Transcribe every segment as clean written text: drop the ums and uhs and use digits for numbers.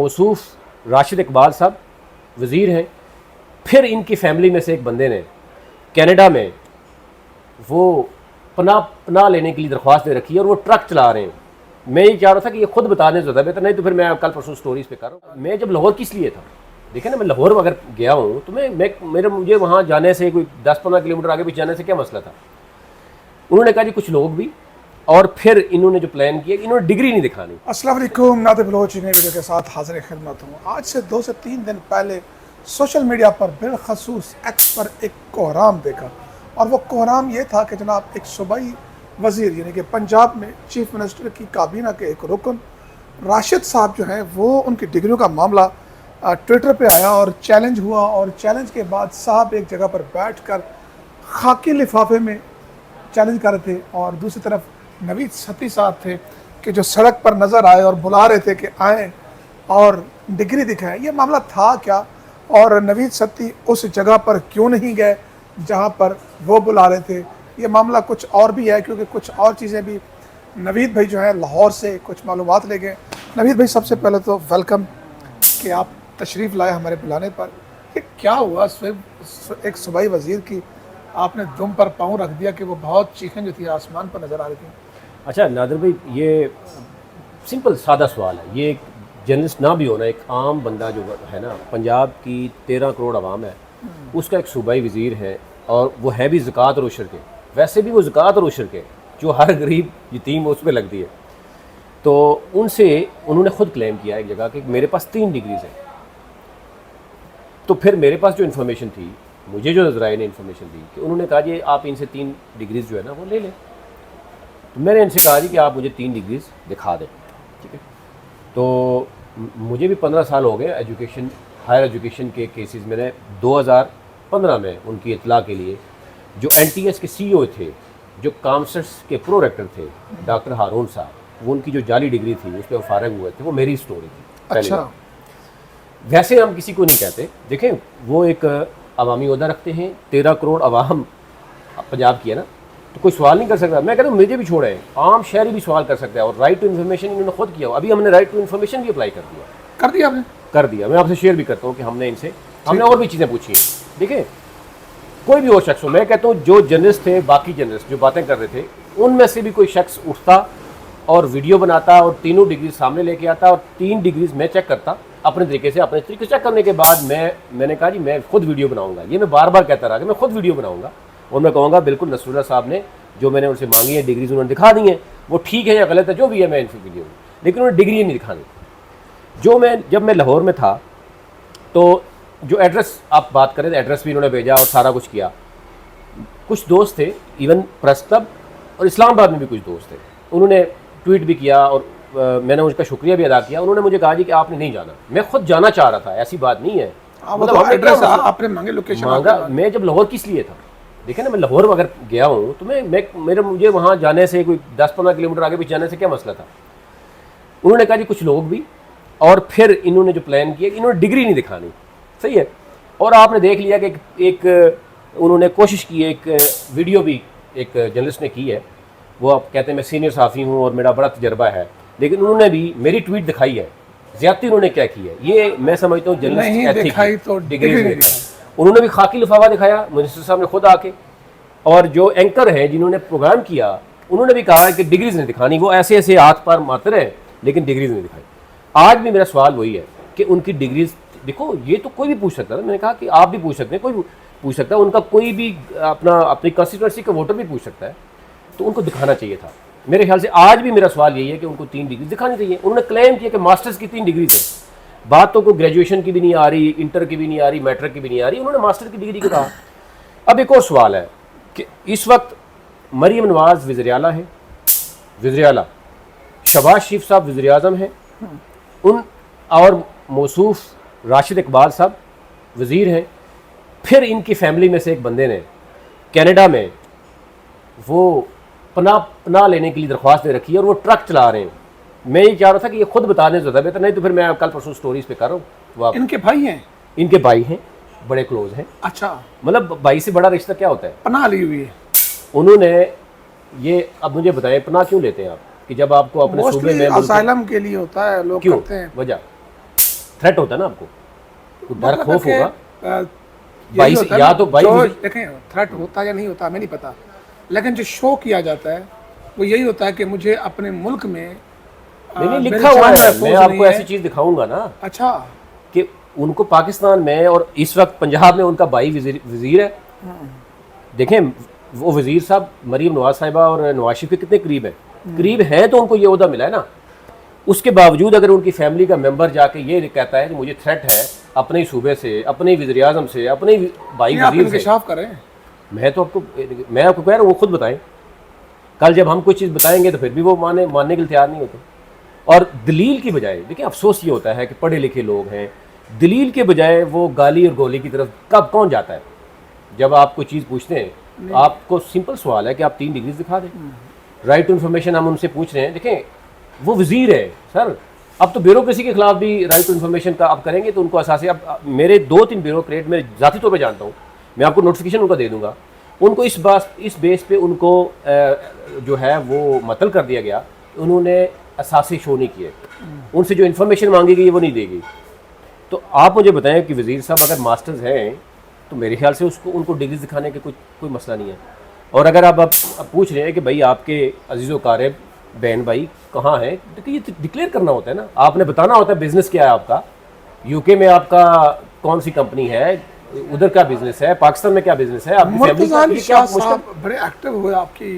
मौसूफ राशिद इकबाल साहब वज़ीर हैं। फिर इनकी फैमिली में से एक बंदे ने कनाडा में वो पनाह लेने के लिए दरख्वास्त दे रखी है और वो ट्रक चला रहे हैं। मैं ये चाह रहा था कि ये खुद बताने ज़्यादा बेहतर, नहीं तो फिर मैं कल परसों स्टोरीज़ पे कर रहा हूँ। मैं जब लाहौर किस लिए था, देखें ना, मैं लाहौर अगर गया हूँ तो मुझे वहाँ जाने से कोई 10-15 किलोमीटर आगे पीछे जाने से क्या मसला था। उन्होंने कहा जी कुछ लोग भी, और फिर इन्होंने जो प्लान किया, इन्होंने डिग्री नहीं दिखानी। अस्सलाम वालेकुम, नादिर बलोच नई वीडियो के साथ हाजिर खिदमत हूँ। आज से 2 से 3 दिन पहले सोशल मीडिया पर बिलखसूस एक्स पर एक कोहराम देखा, और वो कोहराम ये था कि जनाब एक सूबाई वज़ीर यानी कि पंजाब में चीफ मिनिस्टर की काबीना के एक रुकन राशिद साहब जो हैं, वो उनकी डिग्रियों का मामला ट्विटर पे आया और चैलेंज हुआ। और चैलेंज के बाद साहब एक जगह पर बैठकर खाकी लिफाफे में चैलेंज कर रहे थे, और दूसरी तरफ नवीद सत्ती साहब थे कि जो सड़क पर नज़र आए और बुला रहे थे कि आएँ और डिग्री दिखाएं। ये मामला था क्या, और नवीद सत्ती उस जगह पर क्यों नहीं गए जहां पर वो बुला रहे थे? ये मामला कुछ और भी है, क्योंकि कुछ और चीज़ें भी नवीद भाई जो है लाहौर से कुछ मालूमात ले गए। नवीद भाई, सबसे पहले तो वेलकम कि आप तशरीफ़ लाए हमारे बुलाने पर। ये क्या हुआ, एक सूबाई वज़ीर की आपने दुम पर पाँव रख दिया कि वो बहुत चीखें जो थी आसमान पर नज़र आ रही थी? अच्छा नादिर भाई, ये सिंपल सादा सवाल है। ये एक जर्नलिस्ट ना भी होना, एक आम बंदा जो है ना, पंजाब की 13 करोड़ आवाम है, उसका एक सूबाई वज़ीर है, और वो है भी ज़कात और उशर के। वैसे भी वो ज़कात और उशर के जो हर गरीब यतीम उस पर लगती है। तो उनसे उन्होंने ख़ुद क्लेम किया एक जगह कि मेरे पास 3 डिग्रीज़ हैं। तो फिर मेरे पास जो इन्फॉर्मेशन थी, मुझे जो नजराए ने इन्फॉर्मेशन दी कि उन्होंने कहा जी आप इनसे 3 डिग्रीज़ जो है ना वो ले लें। तो मैंने इनसे कहा जी कि आप मुझे 3 डिग्रीज़ दिखा दें, ठीक है। तो मुझे भी 15 साल हो गए एजुकेशन, हायर एजुकेशन के केसेस। मैंने 2015 में उनकी इतला के लिए जो NTS के CEO थे, जो कामसर्स के प्रो रेक्टर थे डॉक्टर हारून साहब, वो उनकी जो जाली डिग्री थी उस पर वो फारग हुए थे, वो मेरी स्टोरी थी। अच्छा, वैसे हम किसी को नहीं कहते। देखें, वो एक अवामी ओहदा रखते हैं, 13 करोड़ अवाम पंजाब की है ना, तो कोई सवाल नहीं कर सकता। मैं कहता हूँ मुझे भी छोड़े, आम शहरी भी सवाल कर सकता है। और राइट टू इन्फॉर्मेशन इन्होंने खुद किया। अभी हमने राइट टू इन्फॉर्मेशन भी अप्लाई कर दिया। आपने कर दिया। मैं आपसे शेयर भी करता हूँ कि हमने और भी चीज़ें पूछी हैं। देखिए, कोई भी और शख्स हो, मैं कहता हूँ जो जर्नलिस्ट थे, बाकी जर्नलिस्ट जो बातें कर रहे थे, उनमें से भी कोई शख्स उठता और वीडियो बनाता और तीनों डिग्री सामने लेके आता, और 3 डिग्रीज मैं चेक करता अपने तरीके से चेक करने के बाद मैंने कहा जी मैं खुद वीडियो बनाऊंगा। ये मैं बार बार कहता रहा कि मैं खुद वीडियो बनाऊंगा, और मैं कहूँगा बिल्कुल नसरुल्लाह साहब ने जो मैंने उनसे मांगी है डिग्रीज उन्होंने दिखा दी हैं, वो ठीक है या गलत है जो भी है, मैं इनकी वीडियो, लेकिन उन्होंने डिग्री नहीं दिखानी। जब मैं लाहौर में था, तो जो एड्रेस आप बात करें, एड्रेस भी उन्होंने भेजा और सारा कुछ किया। कुछ दोस्त थे, इवन प्रेस क्लब और इस्लामाबाद में भी कुछ दोस्त थे, उन्होंने ट्वीट भी किया, और मैंने उसका शुक्रिया भी अदा किया। उन्होंने मुझे कहा जी कि आपने नहीं जाना। मैं खुद जाना चाह रहा था, ऐसी बात नहीं है। मतलब आपने मांगे, लोकेशन मांगा। मैं जब लाहौर किस लिए था, देखे ना, मैं लाहौर अगर गया हूँ तो मुझे वहाँ जाने से कोई 10-15 किलोमीटर आगे पीछे जाने से क्या मसला था। उन्होंने कहा जी कुछ लोग भी, और फिर इन्होंने जो प्लान किया, इन्होंने डिग्री नहीं दिखानी, सही है। और आपने देख लिया कि एक उन्होंने कोशिश की, एक वीडियो भी एक जर्नलिस्ट ने की है, वो आप कहते हैं मैं सीनियर सहाफ़ी हूँ और मेरा बड़ा तजर्बा है, लेकिन उन्होंने भी मेरी ट्वीट दिखाई है। ज़्यादती उन्होंने क्या की है, ये मैं समझता हूँ जर्नलिस्ट दिखाई तो डिग्री नहीं दिखाई। उन्होंने भी खाकी लिफाफा दिखाया, मिनिस्टर साहब ने खुद आके, और जो एंकर हैं जिन्होंने प्रोग्राम किया, उन्होंने भी कहा कि डिग्रीज नहीं दिखानी। वो ऐसे ऐसे हाथ पर मारते रहे, लेकिन डिग्रीज नहीं दिखाई। आज भी मेरा सवाल वही है कि उनकी डिग्रीज देखो। ये तो कोई भी पूछ सकता था, मैंने कहा कि आप भी पूछ सकते हैं, कोई भी पूछ सकता है, उनका कोई भी अपनी कंस्टिट्यूंसी का वोटर भी पूछ सकता है, तो उनको दिखाना चाहिए था। मेरे ख्याल से आज भी मेरा सवाल यही है कि उनको 3 डिग्री दिखानी चाहिए। उन्होंने क्लेम किया कि मास्टर्स की 3 डिग्रीज है। बात तो कोई ग्रेजुएशन की भी नहीं आ रही, इंटर की भी नहीं आ रही, मैट्रिक की भी नहीं आ रही, उन्होंने मास्टर की डिग्री की कहा। अब एक और सवाल है कि इस वक्त मरीम नवाज वज़ीर आला है, वज़ीर आला शहबाज शरीफ साहब वज़ीर आज़म हैं, और मौसूफ राशिद इकबाल साहब वज़ीर हैं। फिर इनकी फैमिली में से एक बंदे ने कनाडा में वो पनाह लेने के लिए दरख्वास्त दे रखी है और वो ट्रक चला रहे हैं। मैं ये चाह रहा था कि ये खुद बताने ज़्यादा बेहतर, नहीं तो फिर मैं कल परसों स्टोरीज़ पे कर रहा हूँ। वो इनके भाई हैं? इनके भाई हैं, बड़े क्लोज हैं। अच्छा, मतलब भाई से बड़ा रिश्ता क्या होता है? पनाह ली हुई है उन्होंने। ये अब मुझे बताएं, पनाह क्यों लेते हैं आप? कि जब आपको अपने सूबे में असाइलम के लिए होता है, लोग क्यों करते हैं। वजह थ्रेट होता है ना आपको, तो डर मतलब खौफ कि, होगा। यही भाई होता है या ना, तो भाई जो देखें थ्रेट होता है या नहीं होता हमें नहीं पता, लेकिन जो शो किया जाता है वो यही होता है कि मुझे अपने मुल्क में नहीं मेरी लिखा हुआ जान है, महफूज मैं नहीं आपको है। ऐसी चीज दिखाऊंगा ना अच्छा, कि उनको पाकिस्तान में और इस वक्त पंजाब में उनका भाई वजीर है। देखें वो वजीर साहब मरीम नवाज साहिबा और नवाज शरीफ के कितने करीब है, करीब है तो उनको ये ओहदा मिला है ना। उसके बावजूद अगर उनकी फैमिली का मेंबर जाके ये कहता है कि मुझे थ्रेट है अपने ही सूबे से, अपने ही वज़ीर आज़म से, अपने ही भाई आप वजीर से, इंकशाफ करें। मैं आपको कह रहा हूँ वो खुद बताएं। कल जब हम कोई चीज़ बताएंगे तो फिर भी वो मानने के लिए तैयार नहीं होते। और दलील की बजाय, देखिए अफसोस ये होता है कि पढ़े लिखे लोग हैं, दलील के बजाय वो गाली और गोली की तरफ कब कौन जाता है। जब आप कोई चीज़ पूछते हैं, आपको सिंपल सवाल है कि आप 3 डिग्रीज दिखा दें। राइट टू इन्फॉर्मेशन हम उनसे पूछ रहे हैं, देखें वो वजीर है सर, अब तो ब्यूरोक्रेसी के खिलाफ भी राइट टू इन्फॉर्मेशन का आप करेंगे तो उनको असासे, अब मेरे 2-3 ब्यूरोक्रेट मैं ज़ाती तौर पे जानता हूँ, मैं आपको नोटिफिकेशन उनका दे दूंगा, उनको इस बेस पे उनको जो है वो मतल कर दिया गया, उन्होंने असासे शो नहीं किए, उनसे जो इन्फॉर्मेशन मांगी गई वो नहीं दी गई। तो आप मुझे बताएं कि वज़ीर साहब अगर मास्टर्स हैं तो मेरे ख्याल से उनको डिग्रीज दिखाने के कोई मसला नहीं है। और अगर आप पूछ रहे हैं कि भाई आपके अजीज़ व क़ारिब बहन भाई कहाँ हैं, तो ये डिक्लेयर करना होता है ना, आपने बताना होता है बिज़नेस क्या है आपका, यूके में आपका कौन सी कंपनी है, उधर क्या बिज़नेस है, पाकिस्तान में क्या बिज़नेस है, आपकी फैमिली मुर्तज़ा अली का शाह क्या साहब बड़े एक्टिव हुए आपकी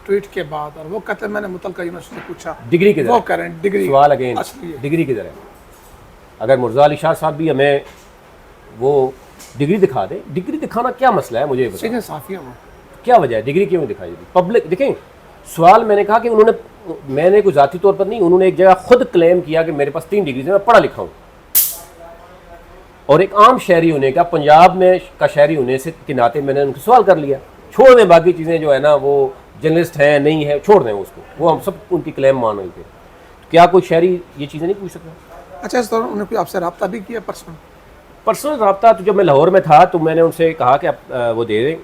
ट्वीट के बाद, और वो कहते हैं मैंने मुतलका यूनिवर्सिटी से पूछा डिग्री किधर वो है? कह रहे हैं डिग्री सवाल अगेन, असली है। डिग्री किधर है? अगर मुर्तज़ा अली शाह साहब भी हमें वो डिग्री दिखा दे, डिग्री दिखाना क्या मसला है मुझे ये बताओ, सीधे साफी है वो। क्या वजह है डिग्री क्यों दिखाई दी? पब्लिक देखें, सवाल मैंने कहा कि मैंने कोई ज़ाती तौर पर नहीं, उन्होंने एक जगह खुद क्लेम किया कि मेरे पास 3 डिग्रीज है, मैं पढ़ा लिखा हूँ, और एक आम शहरी होने का, पंजाब में का शहरी होने से के नाते मैंने उनसे सवाल कर लिया। छोड़ दें बाकी चीज़ें जो है ना, वो जर्नलिस्ट हैं नहीं है, छोड़ दें उसको, वो हम सब उनकी क्लेम मान रहे थे। तो क्या कोई शहरी ये चीज़ें नहीं पूछ सकता? अच्छा, इस दौरान उन्होंने कोई आपसे रब्ता भी किया पर्सनल रब्ता? तो जब मैं लाहौर में था तो मैंने उनसे कहा कि आप वो दे दें,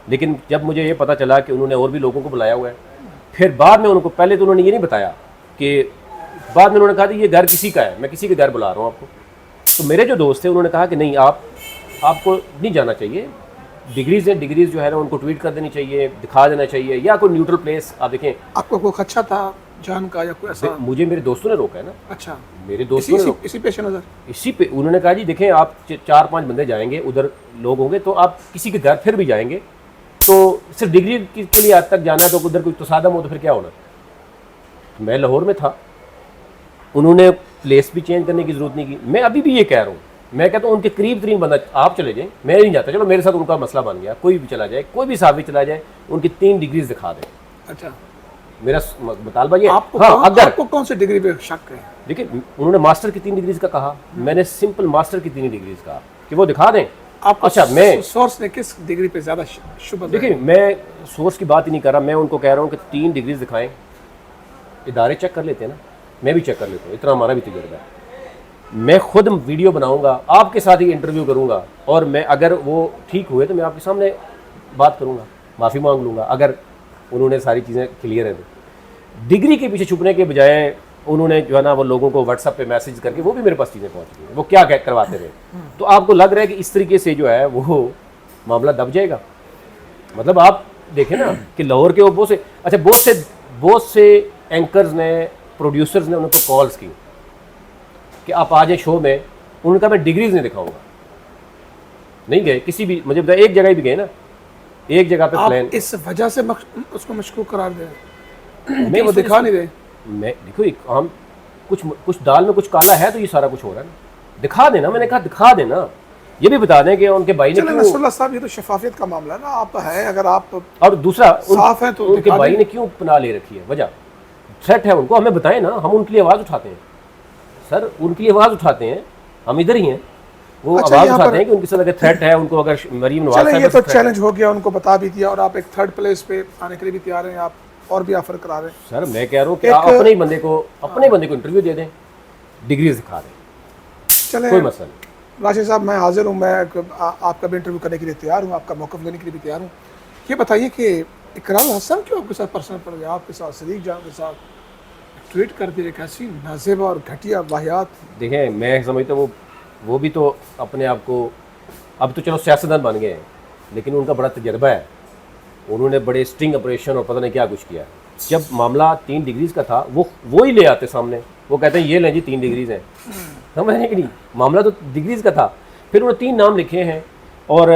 लेकिन जब मुझे ये पता चला कि उन्होंने और भी लोगों को बुलाया हुआ है, फिर बाद में उनको, पहले तो उन्होंने ये नहीं बताया, कि बाद में उन्होंने कहा कि ये घर किसी का है, मैं किसी के घर बुला रहा हूँ आपको। तो मेरे जो दोस्त थे उन्होंने कहा कि नहीं, आपको नहीं जाना चाहिए, डिग्रीज जो है ना उनको ट्वीट कर देनी चाहिए, दिखा देना चाहिए, या कोई न्यूट्रल प्लेस। आप देखें, आपको कोई खदशा था जान का या कोई ऐसा? मुझे मेरे दोस्तों ने रोका है ना, अच्छा, मेरे दोस्तों ने इसी पेश नज़र इसी पे उन्होंने कहा जी देखें, आप 4-5 बंदे जाएंगे, उधर लोग होंगे, तो आप किसी के घर फिर भी जाएंगे तो सिर्फ डिग्री के लिए आज तक जाना है, तो उधर कोई तसादम हो तो फिर क्या होना। तो मैं लाहौर में था, उन्होंने प्लेस भी चेंज करने की ज़रूरत नहीं की। मैं अभी भी ये कह रहा हूँ, मैं कहता हूँ उनके करीब तरीन बंदा, आप चले जाएं, मैं नहीं जाता, चलो मेरे साथ उनका मसला बन गया, कोई भी चला जाए, कोई भी साहब भी चला जाए, उनकी 3 डिग्रीज दिखा दें। अच्छा, मेरा मुतालबा ये, आपको हाँ, अगर आपको कौन सी डिग्री पे शक है? देखिए उन्होंने मास्टर की 3 डिग्रीज का कहा, मैंने सिंपल मास्टर की 3 डिग्रीज कहा कि वो दिखा दें। आपको अच्छा, मैं सोर्स ने किस डिग्री पे ज्यादा शुभ? देखिए, मैं सोर्स की बात ही नहीं कर रहा, मैं उनको कह रहा हूँ कि 3 डिग्रीज दिखाएं, इदारे चेक कर लेते हैं ना, मैं भी चेक कर लेता हूँ, इतना हमारा भी तजुर्बा है। मैं खुद वीडियो बनाऊंगा, आपके साथ ही इंटरव्यू करूंगा, और मैं अगर वो ठीक हुए तो मैं आपके सामने बात करूंगा, माफ़ी मांग लूँगा, अगर उन्होंने सारी चीज़ें क्लियर है तो। डिग्री के पीछे छुपने के बजाय उन्होंने जो है ना वो लोगों को व्हाट्सएप पे मैसेज करके, वो भी मेरे पास चीज़ें पहुँच गई, वो क्या करवाते रहे। तो आपको लग रहा है कि इस तरीके से जो है वो मामला दब जाएगा? मतलब आप देखें ना कि लाहौर के वो बहुत से एंकर्स ने, प्रोड्यूसर्स ने उनको कॉल्स की कि आप आ जाए शो में, उनका मैं डिग्रीज नहीं दिखाऊंगा, नहीं गए किसी भी, मुझे बताया एक जगह भी गए ना, एक जगह पे प्लान, इस वजह से उसको मशकूक करार दे मैं वो दिखा नहीं रहे। मैं देखो, एक हम कुछ दाल में कुछ काला है, तो ये सारा कुछ हो रहा है ना, दिखा देना, मैंने कहा दिखा देना, ये भी बता दें कि उनके भाई ने क्यों, नसरुल्लाह साहब ये तो शफाफियत का मामला है ना, आप है, अगर आप और दूसरा साफ है तो उनके दिखा भाई दें। ने क्यों पनाह ले रखी है, वजह थ्रेट है उनको, हमें बताएं ना, हम उनके लिए आवाज़ उठाते हैं सर, उनके लिए आवाज़ उठाते हैं, हम इधर ही हैं, वो अच्छा, आवाज़ यहाँ उठाते पर- हैं कि उनके साथ अगर थ्रेट है, उनको अगर मरीम नवाज चलें, ये साहिबा तो से threat है। चैलेंज हो गया, उनको बता भी दिया, और आप एक 3rd प्लेस पे आने के लिए भी तैयार हैं, आप और भी ऑफर करा रहे हैं। सर मैं कह रहा हूँ कि एक- आप अपने बंदे को इंटरव्यू दे दें, डिग्रीज दिखा दें, चलें कोई मसला नहीं। राशिद साहब, मैं हाजिर हूँ, मैं आपका भी इंटरव्यू करने के लिए तैयार हूँ, आपका मौक़िफ़ लेने के लिए भी तैयार हूँ। ये बताइए कि इकरार हसन क्यों आपके साथ पर्सनल पड़ गया, आपके साथ सदीक जान के साथ ट्वीट कर दी, कैसी नाज़ेब और घटिया वाहियात। देखें, मैं समझता हूँ वो भी तो अपने आप को, अब तो चलो सियासतदान बन गए हैं, लेकिन उनका बड़ा तजर्बा है। उन्होंने बड़े स्टिंग ऑपरेशन और पता नहीं क्या कुछ किया। जब मामला 3 डिग्रीज का था, वो ही ले आते सामने, वो कहते हैं ये लें जी 3 डिग्रीज हैं, समझ रहे कि नहीं, मामला तो डिग्रीज का था। फिर उन्होंने 3 नाम लिखे हैं, और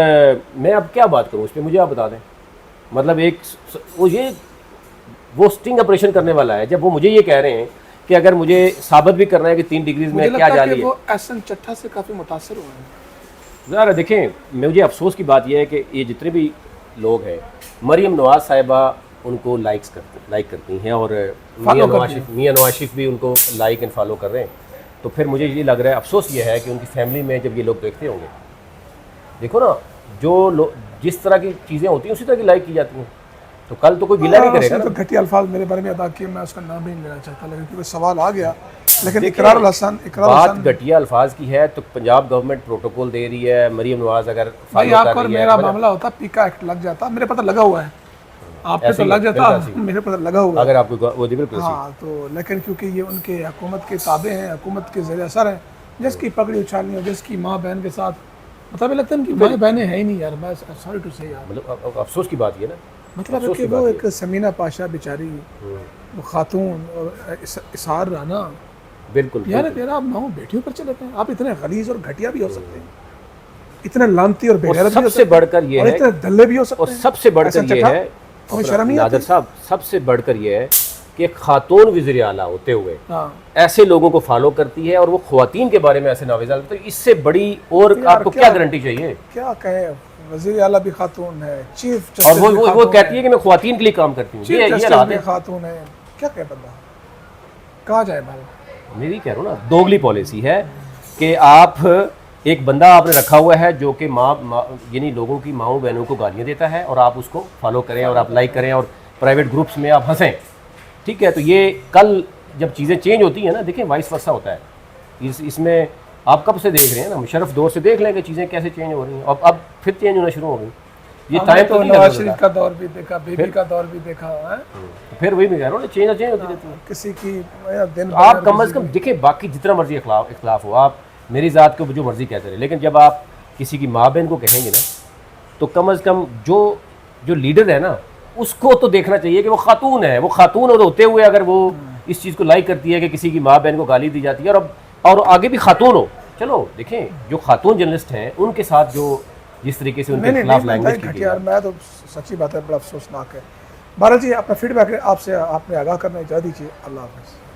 मैं अब क्या बात करूँ उस पर, मुझे आप बता दें। मतलब वो स्टिंग ऑपरेशन करने वाला है, जब वो मुझे ये कह रहे हैं कि अगर मुझे साबित भी करना है कि 3 डिग्रीज में क्या जाली है। वो एहसन चट्टा से काफ़ी मुतासर हुए हैं। ज़रा देखें, मुझे अफसोस की बात यह है कि ये जितने भी लोग हैं, मरीम नवाज़ साहिबा उनको लाइक करती हैं, और मियां नवाज शरीफ भी उनको लाइक एंड फॉलो कर रहे हैं। तो फिर मुझे ये लग रहा है, अफसोस ये है कि उनकी फैमिली में जब ये लोग देखते होंगे, देखो ना, जो जिस तरह की चीज़ें होती हैं उसी तरह की लाइक की जाती हैं, तो कल तो कोई गिला नहीं करेगा ना। तो घटिया अल्फाज मेरे बारे में अदा किए, मैं उसका नाम भी नहीं लेना चाहता, लेकिन क्योंकि सवाल आ गया। लेकिन इकरारुल हसन बात घटिया अल्फाज की है तो पंजाब गवर्नमेंट प्रोटोकॉल दे रही है, मरीम नवाज अगर भाई आपको मेरा मामला होता, पीका एक्ट लग जाता, मेरे पता लगा हुआ है, आप पे तो लग जाता, मेरे पता लगा हुआ है अगर आपको वो बिल्कुल। हाँ, तो लेकिन क्योंकि ये उनके हुकूमत के ताबे हैं, हुकूमत के ज़ेर असर हैं, जिसकी पगड़ी उछालनी हो, जिसकी माँ बहन के साथ, मतलब लगता है कि माँ बहनें हैं ही नहीं यार। मैं सॉरी टू से यार, मतलब अफसोस की बात ये ना, मतलब है कि वो एक समीना पाशा बेचारी, वो खातून, और इसार राना, बिल्कुल यार तेरा आप माँ बेटियों पर चले हैं, आप इतने गलीज और घटिया भी हो सकते हैं, इतने लानती और बेगैरत भी हो सबसे बढ़कर ये है, इतने दल्ले भी हो सकते और हैं, सबसे बढ़कर ये है नादर साहब, सबसे बढ़कर ये है कि खातून वज़ीर आला होते हुए ऐसे लोगों को फॉलो करती है, और वो ख्वातीन के बारे में ऐसे नावेज़, तो इससे बड़ी और आपको क्या गारंटी चाहिए? क्या कहे, वज़ीर आला भी खातून है, चीफ जस्टिस और वो कहती है कि मैं ख्वातीन के लिए काम करती हूँ, ये खातून है, क्या कहे बंदा, कहाँ जाए भाई। मेरी कह रहा हूँ ना, दोगली पॉलिसी है कि आप एक बंदा आपने रखा हुआ है जो कि यानी लोगों की माओ बहनों को गालियाँ देता है, और आप उसको फॉलो करें और आप लाइक करें और प्राइवेट ग्रुप्स में आप हंसें, ठीक है। तो ये कल जब चीज़ें चेंज होती हैं ना, देखें वाइस वर्सा होता है, इसमें आप कब से देख रहे हैं ना, मुशर्रफ दौर से देख लें कि चीज़ें कैसे चेंज हो रही हैं, अब फिर चेंज होना शुरू हो गई। ये टाइम तो नवाज शरीफ का दौर भी देखा, बेबी का दौर भी देखा है, फिर वही मैं कह रहा हूँ ना, चेंज होती रहती है किसी की दिन। आप कम अज़ कम देखें, बाकी जितना मर्जी इख्लाफ हो, आप मेरी ज़ात को जो मर्जी कहते रहे, लेकिन जब आप किसी की माँ बहन को कहेंगे ना, तो कम अज़ कम जो लीडर है ना, उसको तो देखना चाहिए कि वो खातून है, वो खातून होते हुए अगर वो इस चीज़ को लाइक करती है कि किसी की माँ बहन को गाली दी जाती है, और आगे भी खातून हो। चलो देखें, जो खातून जर्नलिस्ट हैं उनके साथ जो जिस तरीके से उनके खिलाफ लैंग्वेज की यार, मैं तो सच्ची बात है, बड़ा अफसोसनाक है। बारह जी, अपना फीडबैक आपसे आपने आगाह करना चाह दीजिए। अल्लाह हाफ़िज़।